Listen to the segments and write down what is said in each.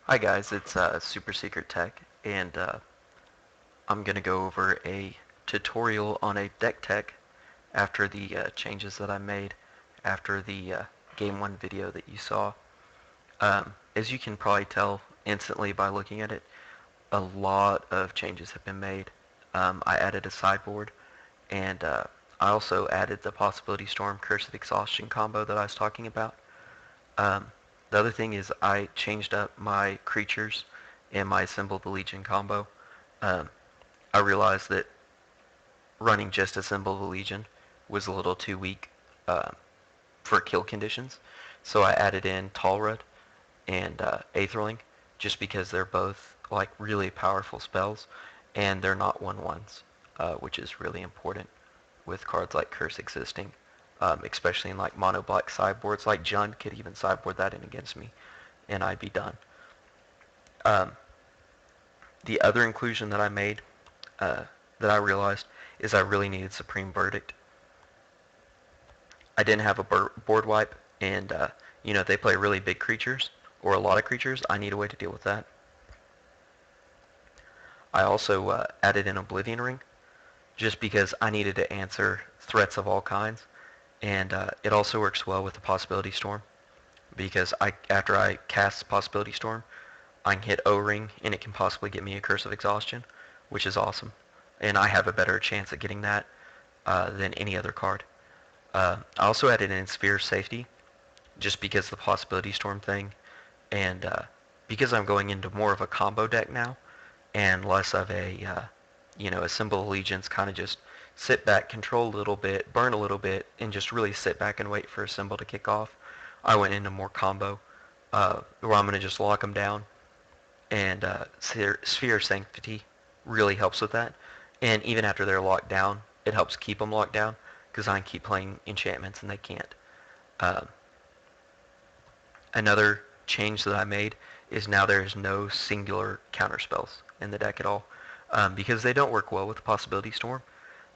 Hi guys, it's Super Secret Tech, and I'm going to go over a tutorial on a deck tech after the changes that I made after the Game 1 video that you saw. As you can probably tell instantly by looking at it, a lot of changes have been made. I added a sideboard, and I also added the Possibility Storm Curse of Exhaustion combo that I was talking about. Um, the other thing is I changed up my creatures and my Assemble the Legion combo. Um, I realized that running just Assemble the Legion was a little too weak uh, for kill conditions, so I added in Talrud and Aetherling just because they're both like really powerful spells and they're not 1/1s, which is really important with cards like Curse existing, especially in like mono black sideboards. Like Jund could even sideboard that in against me, and I'd be done. Um, the other inclusion that I made uh, that I realized is I really needed Supreme Verdict. I didn't have a board wipe, and if they play really big creatures or a lot of creatures, I need a way to deal with that. I also added in Oblivion Ring just because I needed to answer threats of all kinds, and it also works well with the Possibility Storm because after I cast Possibility Storm, I can hit O-Ring and it can possibly get me a Curse of Exhaustion, which is awesome, and I have a better chance at getting that than any other card. I also added in Sphere Safety just because of the Possibility Storm thing, and because I'm going into more of a combo deck now and less of a Symbol of Allegiance, kind of just sit back, control a little bit, burn a little bit, and just really sit back and wait for a symbol to kick off. I went into more combo, where I'm going to just lock them down, and Sphere Sanctity really helps with that. And even after they're locked down, it helps keep them locked down because I can keep playing enchantments and they can't. Um, Another change that I made is now there is no singular counter spells in the deck at all, because they don't work well with the Possibility Storm.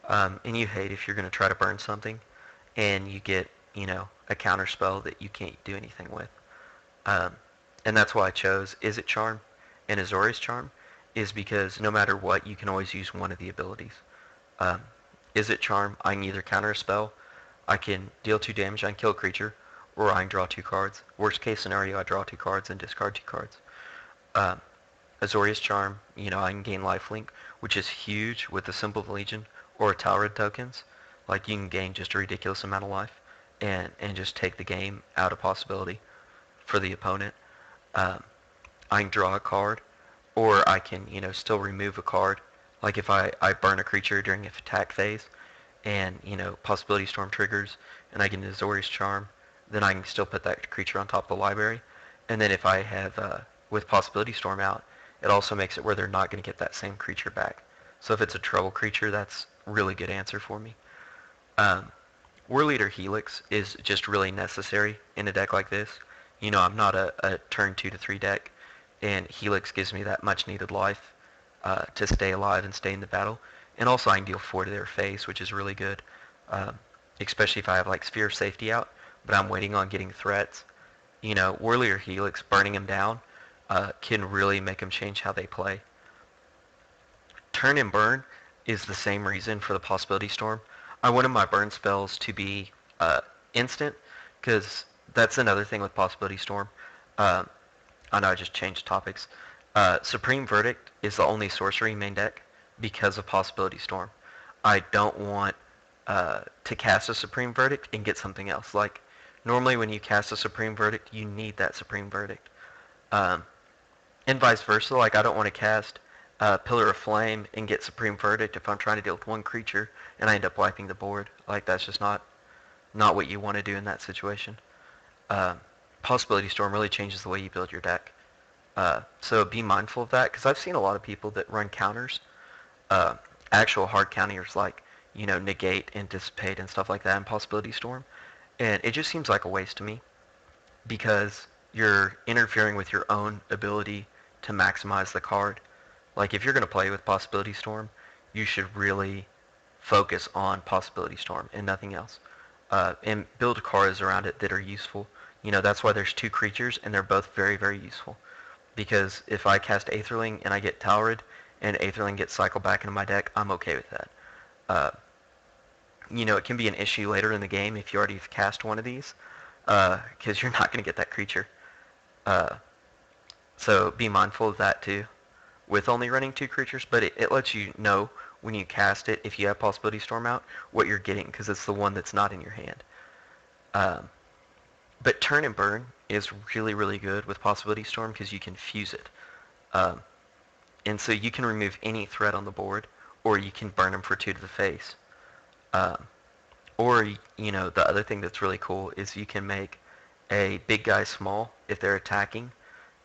And you hate if you're going to try to burn something and you get, a counter spell that you can't do anything with. Um, and that's why I chose Is It Charm and Azorius Charm, is because no matter what, you can always use one of the abilities. Um, Is It Charm, I can either counter a spell, I can deal 2 damage on kill a creature, or I can draw 2 cards. Worst case scenario, I draw 2 cards and discard 2 cards. Um, Azorius Charm, I can gain lifelink, which is huge with the Symbol of Legion or Talrid tokens. Like, you can gain just a ridiculous amount of life and just take the game out of possibility for the opponent. Um, I can draw a card, or I can, still remove a card. Like if I burn a creature during an attack phase, and, Possibility Storm triggers, and I get an Azorius Charm, then I can still put that creature on top of the library. And then if I have, with Possibility Storm out, it also makes it where they're not going to get that same creature back. So if it's a trouble creature, that's a really good answer for me. Um, War Leader Helix is just really necessary in a deck like this. I'm not a turn 2 to 3 deck, and Helix gives me that much needed life to stay alive and stay in the battle. And also I can deal 4 to their face, which is really good, um, especially if I have like Sphere of Safety out, but I'm waiting on getting threats. Warrior Helix, burning them down, can really make them change how they play. Turn and Burn is the same reason for the Possibility Storm. I wanted my burn spells to be uh, instant, because that's another thing with Possibility Storm. Um, I know I just changed topics. Supreme Verdict is the only sorcery main deck because of Possibility Storm. I don't want to cast a Supreme Verdict and get something else. Like, normally when you cast a Supreme Verdict, you need that Supreme Verdict. Um, and vice versa, like I don't want to cast Pillar of Flame and get Supreme Verdict if I'm trying to deal with one creature and I end up wiping the board. Like, that's just not what you want to do in that situation. Uh, Possibility Storm really changes the way you build your deck. So be mindful of that, because I've seen a lot of people that run counters, uh, actual hard counters like, negate and dissipate and stuff like that in Possibility Storm. And it just seems like a waste to me, because you're interfering with your own ability to maximize the card. Like, if you're going to play with Possibility Storm, you should really focus on Possibility Storm and nothing else. And build cards around it that are useful. That's why there's 2 creatures, and they're both very, very useful. because if I cast Aetherling and I get Talrid and Aetherling gets cycled back into my deck, I'm okay with that. Uh, it can be an issue later in the game if you already cast one of these, because you're not going to get that creature. Uh, so be mindful of that too, with only running 2 creatures, but it lets you know when you cast it, if you have Possibility Storm out, what you're getting, because it's the one that's not in your hand. Um, but Turn and Burn is really, really good with Possibility Storm because you can fuse it. Um, and so you can remove any threat on the board, or you can burn them for 2 to the face. Um, or, the other thing that's really cool is you can make a big guy small if they're attacking,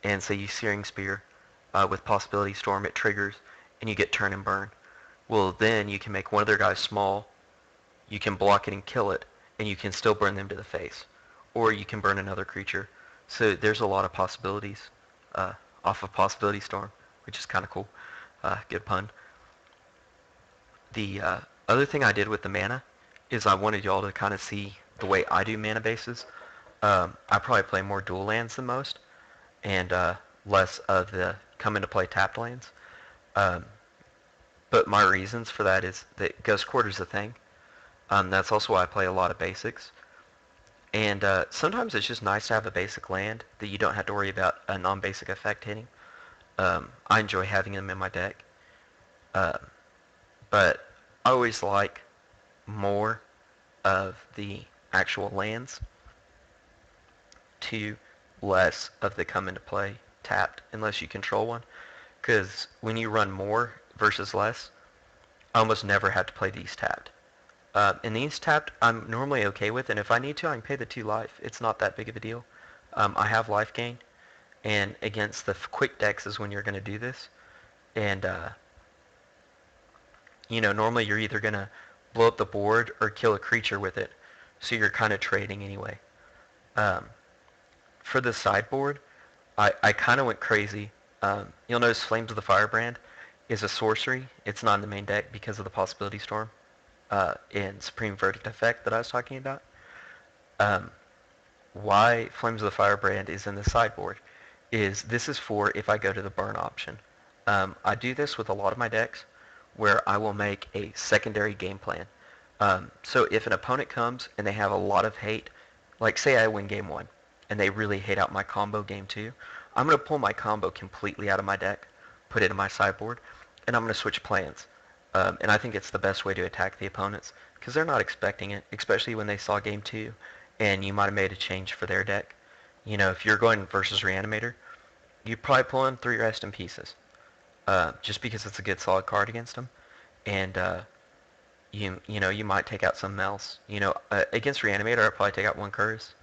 and say you Searing Spear with Possibility Storm, it triggers, and you get Turn and Burn. Well, then you can make one of their guys small, you can block it and kill it, and you can still burn them to the face. Or you can burn another creature. So there's a lot of possibilities off of Possibility Storm, which is kind of cool. Good pun. The other thing I did with the mana is I wanted y'all to kind of see the way I do mana bases. I probably play more dual lands than most, and less of the come into play tapped lands. Um, but my reasons for that is that Ghost Quarter's a thing. That's also why I play a lot of basics. And sometimes it's just nice to have a basic land that you don't have to worry about a non-basic effect hitting. I enjoy having them in my deck. Uh, but I always like more of the actual lands to less of the come into play tapped unless you control one. Because when you run more versus less, I almost never have to play these tapped. And these tapped, I'm normally okay with, and if I need to, I can pay the 2 life. It's not that big of a deal. I have life gain, and against the quick decks is when you're going to do this. And, normally you're either going to blow up the board or kill a creature with it, so you're kind of trading anyway. For the sideboard, I kind of went crazy. You'll notice Flames of the Firebrand is a sorcery. It's not in the main deck because of the Possibility Storm and Supreme Verdict effect that I was talking about. Why Flames of the Firebrand is in the sideboard is this is for if I go to the burn option. I do this with a lot of my decks where I will make a secondary game plan. So if an opponent comes and they have a lot of hate, like say I win game 1 and they really hate out my combo game 2, I'm going to pull my combo completely out of my deck, put it in my sideboard, and I'm going to switch plans. And I think it's the best way to attack the opponents because they're not expecting it, especially when they saw game 2 and you might have made a change for their deck. If you're going versus Reanimator, you probably pull in 3 Rest in Pieces just because it's a good solid card against them. And you might take out something else. Against Reanimator, I'd probably take out 1 Curse,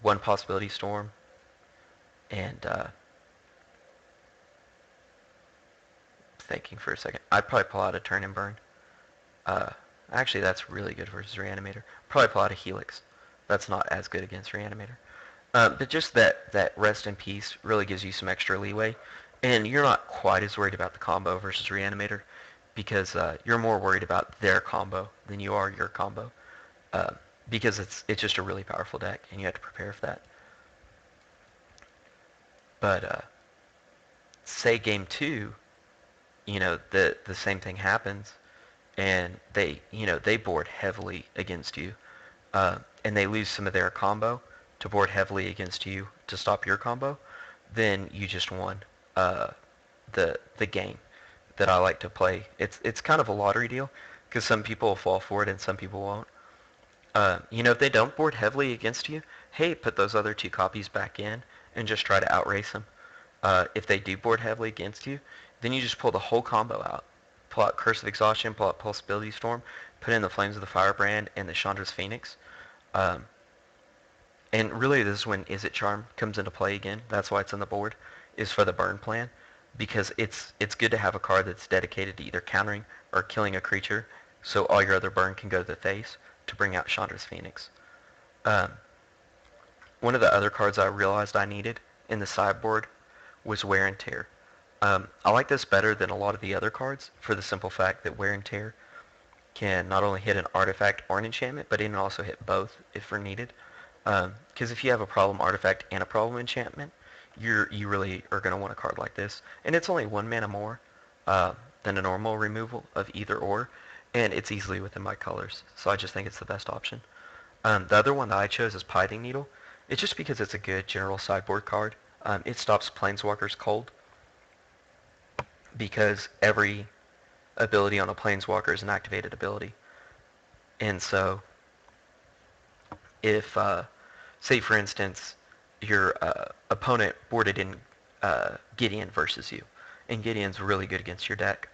1 Possibility Storm, and thinking for a second, I'd probably pull out a Turn and Burn. Actually, that's really good versus Reanimator. Probably pull out a Helix. That's not as good against Reanimator. But just that Rest in Peace really gives you some extra leeway, and you're not quite as worried about the combo versus Reanimator because you're more worried about their combo than you are your combo because it's just a really powerful deck, and you have to prepare for that. But say game 2, the same thing happens, and they board heavily against you, and they lose some of their combo to board heavily against you to stop your combo, then you just won the game that I like to play. It's kind of a lottery deal because some people will fall for it and some people won't. If they don't board heavily against you, hey, put those other 2 copies back in and just try to outrace them. If they do board heavily against you, then you just pull the whole combo out. Pull out Curse of Exhaustion, pull out Possibility Storm, put in the Flames of the Firebrand and the Chandra's Phoenix. And really this is when Is It Charm comes into play again. That's why it's on the board, is for the burn plan. Because it's good to have a card that's dedicated to either countering or killing a creature, so all your other burn can go to the face to bring out Chandra's Phoenix. One of the other cards I realized I needed in the sideboard was Wear and Tear. I like this better than a lot of the other cards for the simple fact that Wear and Tear can not only hit an artifact or an enchantment, but it can also hit both if needed. Because if you have a problem artifact and a problem enchantment, you really are going to want a card like this. And it's only 1 mana more uh, than a normal removal of either or, and it's easily within my colors. So I just think it's the best option. The other one that I chose is Pithing Needle. It's just because it's a good general sideboard card. It stops Planeswalkers cold because every ability on a Planeswalker is an activated ability. And so if, say for instance, your opponent boarded in Gideon versus you, and Gideon's really good against your deck,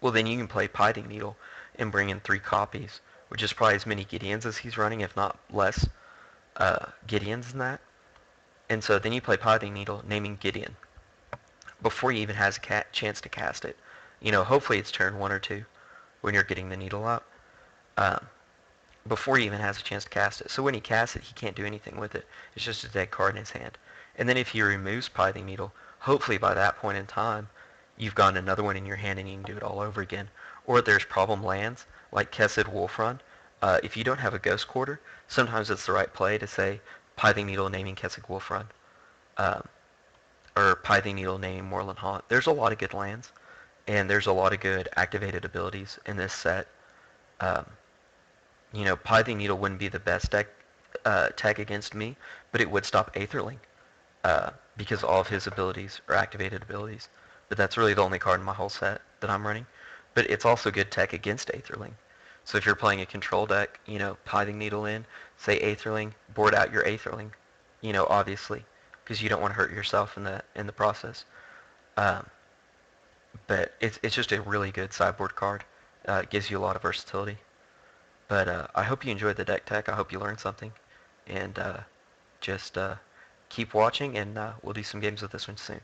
well then you can play Pithing Needle and bring in 3 copies, which is probably as many Gideons as he's running, if not less Gideons than that. And so then you play Pithing Needle, naming Gideon, before he even has a chance to cast it. Hopefully it's turn 1 or 2 when you're getting the needle out. Um, Before he even has a chance to cast it. So when he casts it, he can't do anything with it. It's just a dead card in his hand. And then if he removes Pithing Needle, hopefully by that point in time, you've got another one in your hand and you can do it all over again. Or if there's problem lands, like Kessid Wolfrun, if you don't have a Ghost Quarter, sometimes it's the right play to say Pithing Needle naming Kessid Wolfrun, um, or Pithing Needle naming Moorland Haunt. There's a lot of good lands, and there's a lot of good activated abilities in this set. Um, Pithing Needle wouldn't be the best tech against me, but it would stop Aetherling because all of his abilities are activated abilities. But that's really the only card in my whole set that I'm running. But it's also good tech against Aetherling. So if you're playing a control deck, Pithing Needle in, say Aetherling, board out your Aetherling, obviously, because you don't want to hurt yourself in the process. Um, but it's just a really good sideboard card. It gives you a lot of versatility. But I hope you enjoyed the deck tech. I hope you learned something. And just keep watching, and we'll do some games with this one soon.